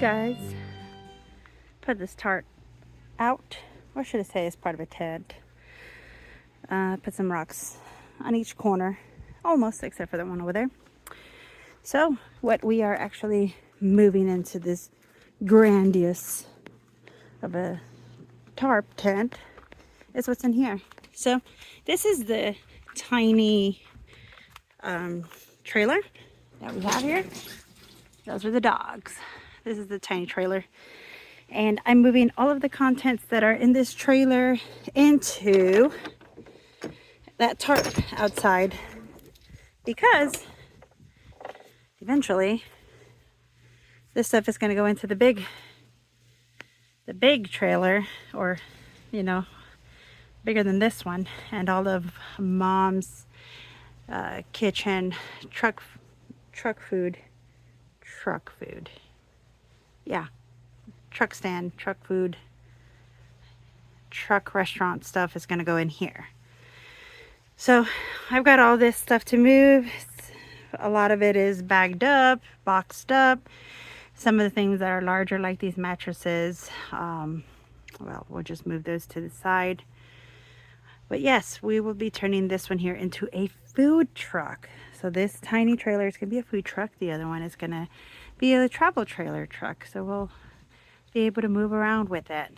guys, put this tarp out, or should I say it's part of a tent. Put some rocks on each corner, almost except for that one over there. So what we are actually moving into this grandiose of a tarp tent is what's in here. So this is the tiny trailer that we have here. Those are the dogs. This is the tiny trailer. And I'm moving all of the contents that are in this trailer into that tarp outside, because eventually this stuff is going to go into the big trailer, or you know, bigger than this one, and all of mom's kitchen truck food, yeah, truck stand, truck food, truck restaurant stuff is going to go in here. So I've got all this stuff to move. A lot of it is bagged up, boxed up. Some of the things that are larger, like these mattresses, well, we'll just move those to the side. But yes, we will be turning this one here into a food truck. So this tiny trailer is going to be a food truck. The other one is going to be a travel trailer truck. So we'll be able to move around with it.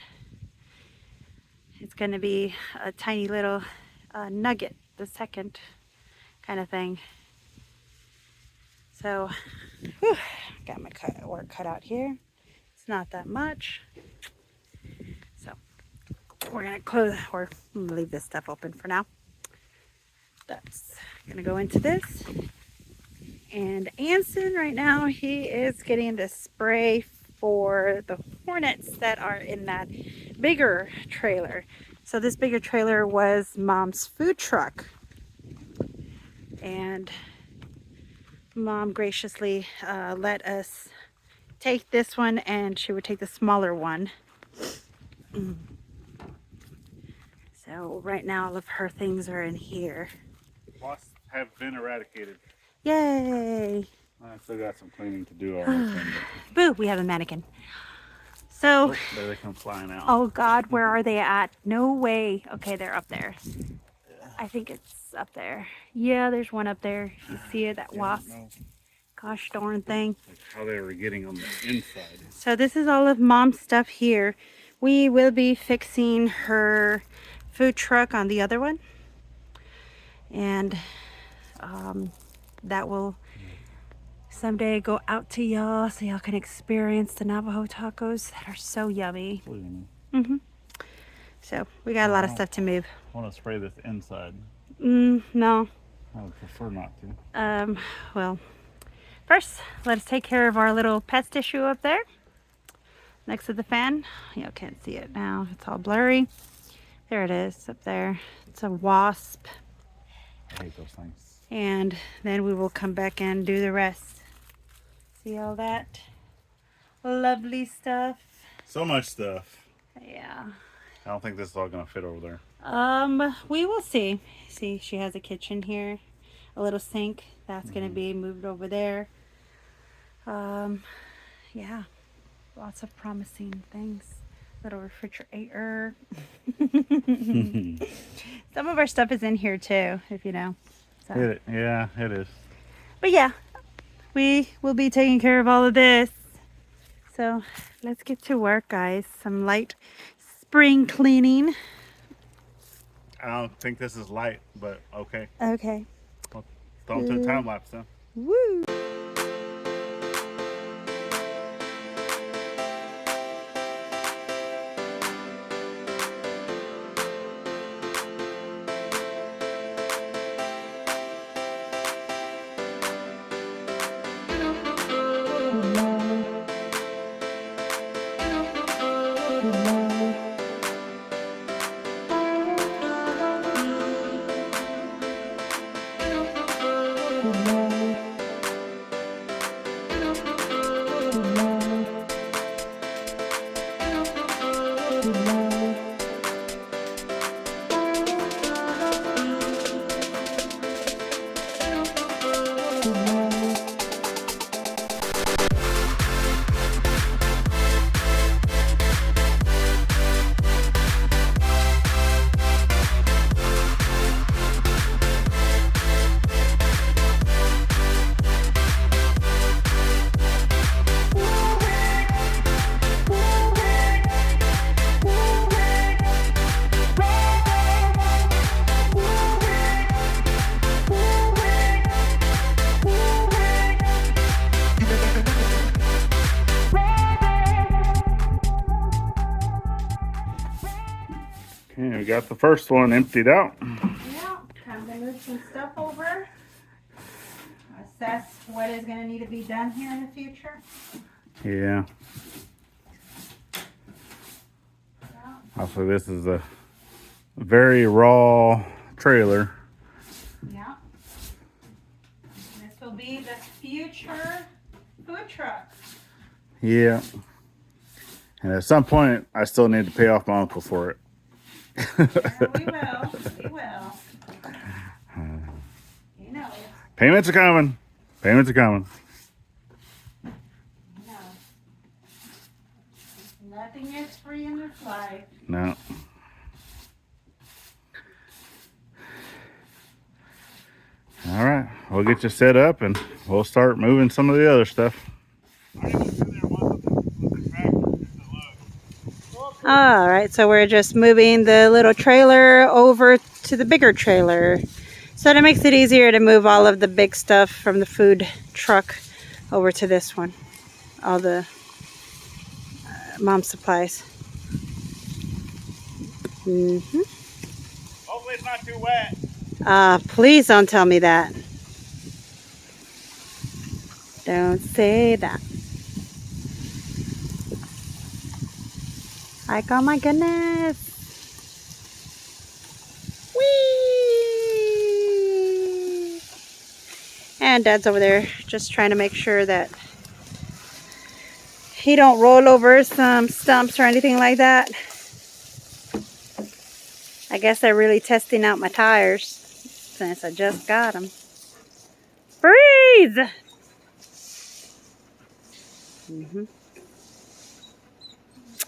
It's going to be a tiny little nugget, the second kind of thing. So, whew, got my work cut out here. It's not that much. So, we're going to close, or leave this stuff open for now. That's going to go into this. And Anson right now, he is getting the spray for the hornets that are in that bigger trailer. So this bigger trailer was Mom's food truck. And Mom graciously let us take this one, and she would take the smaller one. So right now all of her things are in here. Wasps have been eradicated. Yay! I still got some cleaning to do on this thing. Boo! We have a mannequin. So, Oh, there they come flying out. oh God, where are they at? No way. Okay, they're up there. I think it's up there. Yeah, there's one up there. You see it, that wasp? Gosh darn thing. Like how they were getting on the inside. So this is all of Mom's stuff here. We will be fixing her food truck on the other one. And that will someday go out to y'all, so y'all can experience the Navajo tacos that are so yummy. So we got a lot of stuff to move. I want to spray this inside. No. I would prefer not to. Well, first let's take care of our little pest issue up there next to the fan. You can't see it now, it's all blurry. There it is up there. It's a wasp. I hate those things. And then we will come back and do the rest. See all that lovely stuff? So much stuff. Yeah. I don't think this is all going to fit over there. We will see. See, she has a kitchen here, a little sink. That's going to be moved over there. Yeah, lots of promising things. Little refrigerator. Some of our stuff is in here too, if you know. So. Yeah, it is. But yeah, we will be taking care of all of this. So let's get to work, guys. Some light spring cleaning. I don't think this is light, but okay. Okay. Well, throw them to a time lapse then. Woo! got the first one emptied out. Yeah, time to move some stuff over. Assess what is going to need to be done here in the future. Yeah. Yeah. Also, this is a very raw trailer. Yeah. This will be the future food truck. Yeah. And at some point, I still need to pay off my uncle for it. Yeah, we will. We will. You know. Payments are coming. Payments are coming. You know. Nothing is free in this life. No. All right. We'll get you set up and we'll start moving some of the other stuff. All right, so we're just moving the little trailer over to the bigger trailer. So that makes it easier to move all of the big stuff from the food truck over to this one. All the mom's supplies. Hopefully it's not too wet. Please don't tell me that. Don't say that. Like, oh my goodness. Whee! And Dad's over there just trying to make sure that he don't roll over some stumps or anything like that. I guess they're really testing out my tires since I just got them. Breathe!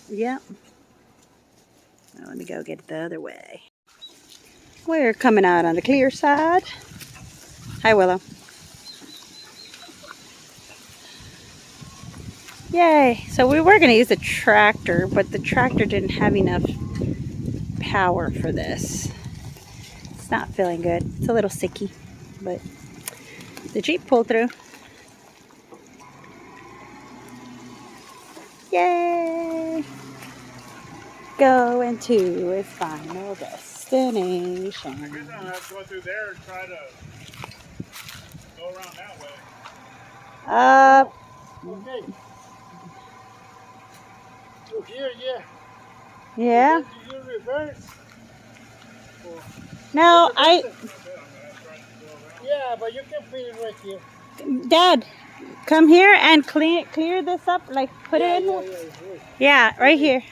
Yep. Now let me go get it the other way. We're coming out on the clear side. Hi, Willow. Yay. So we were going to use a tractor, but the tractor didn't have enough power for this. It's not feeling good. It's a little sicky, but the Jeep pulled through. Yay! Going to its final destination. I guess I'll have to go through there and try to go around that way. Okay. So here, yeah. Yeah. You reverse. No, Yeah, but you can put it right here. Dad, come here and clear this up. Like, put it in here. Yeah, right here.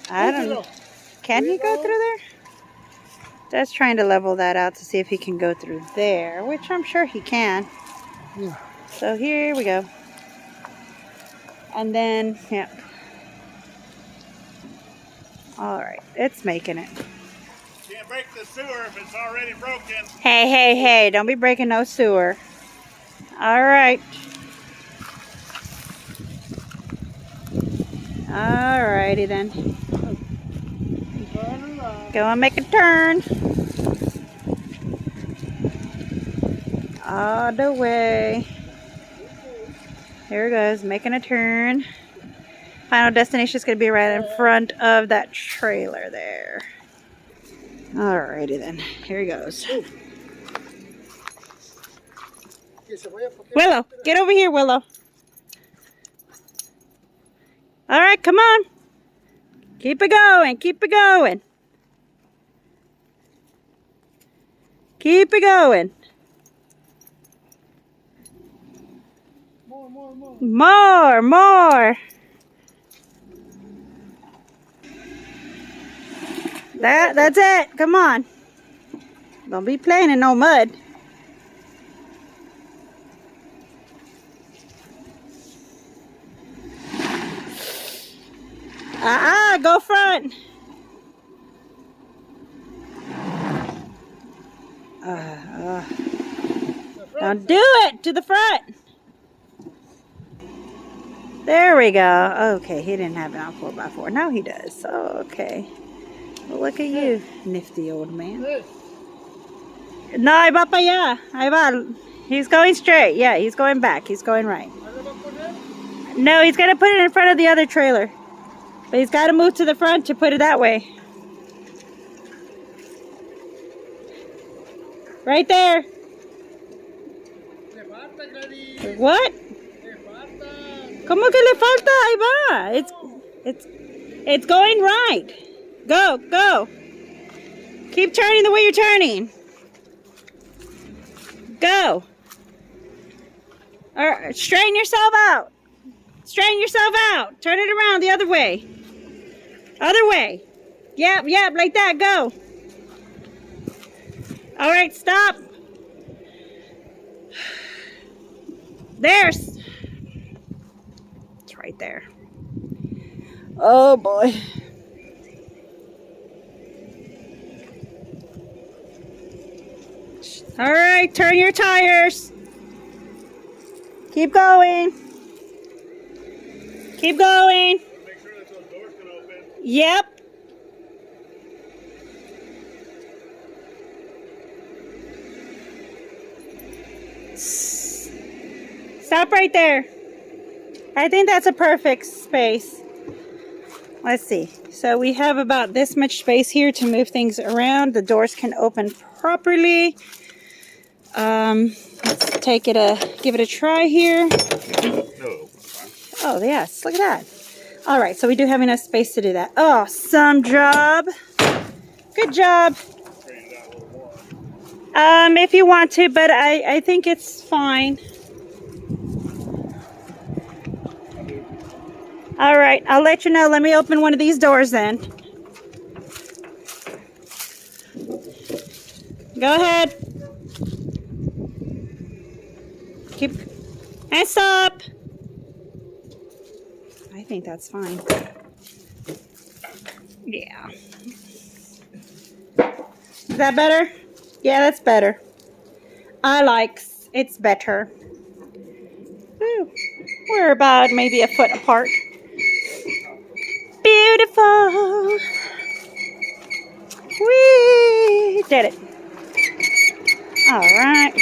I don't know. Can he go through there? Dad's trying to level that out to see if he can go through there, which I'm sure he can. Yeah. So here we go. And then, yeah. All right, it's making it. Can't break the sewer if it's already broken. Hey, hey, hey, don't be breaking no sewer. All right. All righty then. Go and make a turn. All the way. Here it goes, making a turn. Final destination is going to be right in front of that trailer there. Alrighty then, here he goes. Willow, get over here, Willow. All right, come on. Keep it going, keep it going. Keep it going. More, more. That's it. Come on. Don't be playing in no mud. Go front. Don't do it. To the front. There we go. Okay, he didn't have it on 4x4. Now he does. Oh, okay. Well, look at you, nifty old man. No, ahí va para allá. Ahí va. He's going straight. Yeah, he's going back. He's going right. No, he's going to put it in front of the other trailer. But he's got to move to the front to put it that way. Right there. Le falta, Gladys. What? Le falta. ¿Cómo que le falta? Ahí va. It's going right. Go, go. Keep turning the way you're turning. Go. Or straighten yourself out. Straighten yourself out. Turn it around the other way. Other way. Yep, yep, like that. Go. All right, stop. There's. It's right there. Oh boy. All right, turn your tires. Keep going. Keep going. Make sure that those doors can open. Yep. Stop right there. I think that's a perfect space. Let's see. So we have about this much space here to move things around. The doors can open properly. Let's give it a try here. Oh yes, look at that. All right, so we do have enough space to do that. Awesome job. Good job. If you want to, but I think it's fine. All right, I'll let you know. Let me open one of these doors then. Go ahead. Keep and stop. I think that's fine. Yeah. Is that better? Yeah, that's better. It's better. Woo. We're about maybe a foot apart. Beautiful. We did it. All right.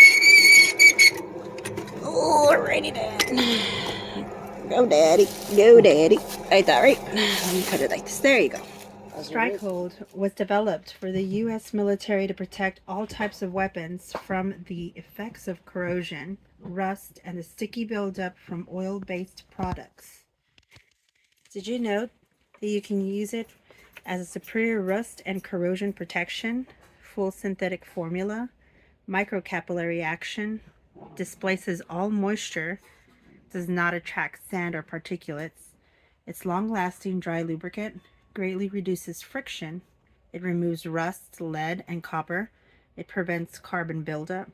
Alrighty then. Go, Daddy. Go, Daddy. Right there, right? Let me put it like this. There you go. Strikehold was developed for the U.S. military to protect all types of weapons from the effects of corrosion, rust, and the sticky buildup from oil-based products. Did you know that you can use it as a superior rust and corrosion protection, full synthetic formula, microcapillary action, displaces all moisture, does not attract sand or particulates. It's long-lasting dry lubricant, greatly reduces friction. It removes rust, lead, and copper. It prevents carbon buildup.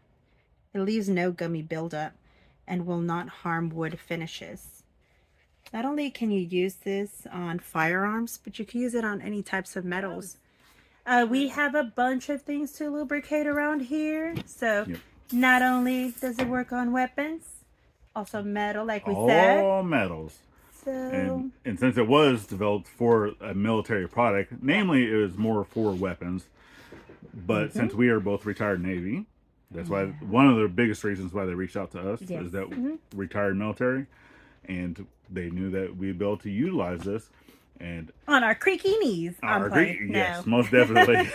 It leaves no gummy buildup and will not harm wood finishes. Not only can you use this on firearms, but you can use it on any types of metals. We have a bunch of things to lubricate around here. So not only does it work on weapons, also metal, like we said. All metals. So, and since it was developed for a military product, namely it was more for weapons, but since we are both retired Navy, that's why one of the biggest reasons why they reached out to us is that retired military, and they knew that we'd be able to utilize this. And on our creaky knees. Yes, most definitely.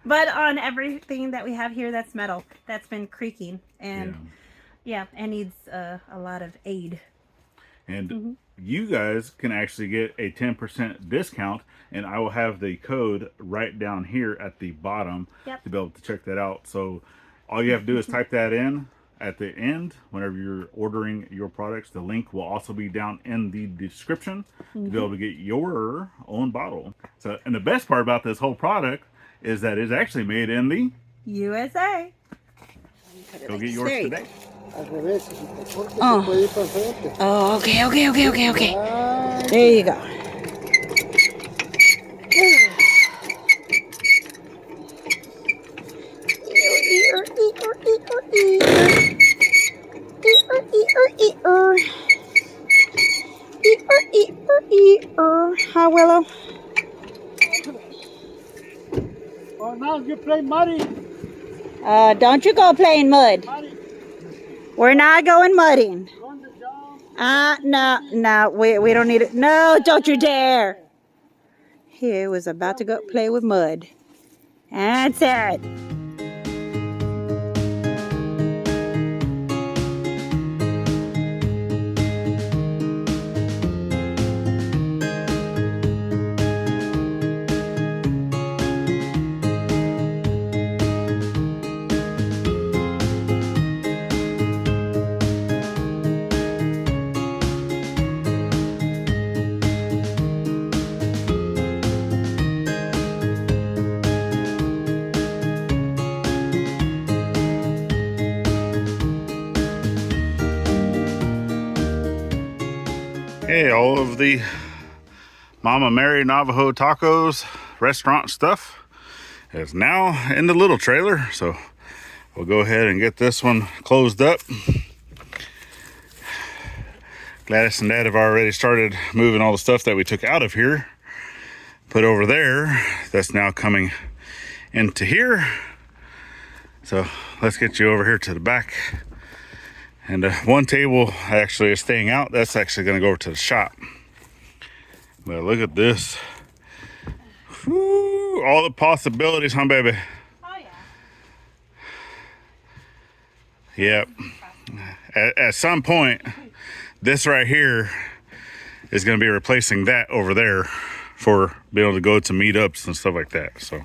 But on everything that we have here that's metal, that's been creaking, and it needs a lot of aid. And you guys can actually get a 10% discount, and I will have the code right down here at the bottom to be able to check that out. So all you have to do is type that in at the end whenever you're ordering your products. The link will also be down in the description to be able to get your own bottle. So, and the best part about this whole product is that it's actually made in the USA. Go get yours today. Al revés, si te cortas, se puede ir para enfrente. Oh, okay. There you go. Hi, Willow. Oh, now you play muddy. Don't you go playing mud. Muddy. We're not going mudding. Go on the job. No, we don't need it. No, don't you dare. He was about to go play with mud. That's it. Hey, all of the Mama Mary Navajo Tacos restaurant stuff is now in the little trailer. So we'll go ahead and get this one closed up. Gladys and Dad have already started moving all the stuff that we took out of here, put over there. That's now coming into here. So let's get you over here to the back. And one table actually is staying out. That's actually going to go over to the shop. But look at this. Whew, all the possibilities, huh, baby? Oh, yeah. Yep. At some point, this right here is going to be replacing that over there for being able to go to meetups and stuff like that. So,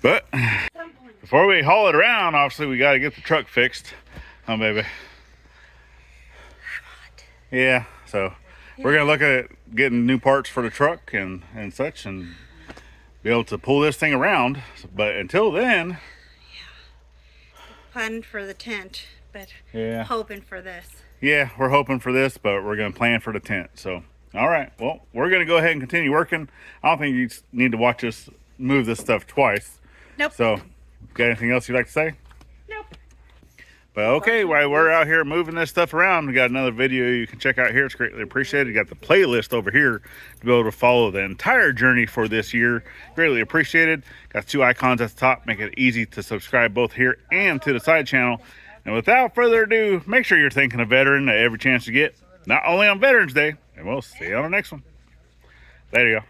but before we haul it around, obviously we got to get the truck fixed. Oh, baby. Yeah, so we're gonna look at getting new parts for the truck and such, and be able to pull this thing around. But until then, Planning for the tent, but yeah, hoping for this. Yeah, we're hoping for this, but we're gonna plan for the tent. So, all right, well, we're gonna go ahead and continue working. I don't think you need to watch us move this stuff twice. Nope. So, got anything else you'd like to say? Nope. But okay, while we're out here moving this stuff around, we got another video you can check out here. It's greatly appreciated. You got the playlist over here to be able to follow the entire journey for this year. Greatly appreciated. Got 2 icons at the top, make it easy to subscribe both here and to the side channel. And without further ado, make sure you're thanking a veteran at every chance you get, not only on Veterans Day. And we'll see you on the next one. Later, y'all.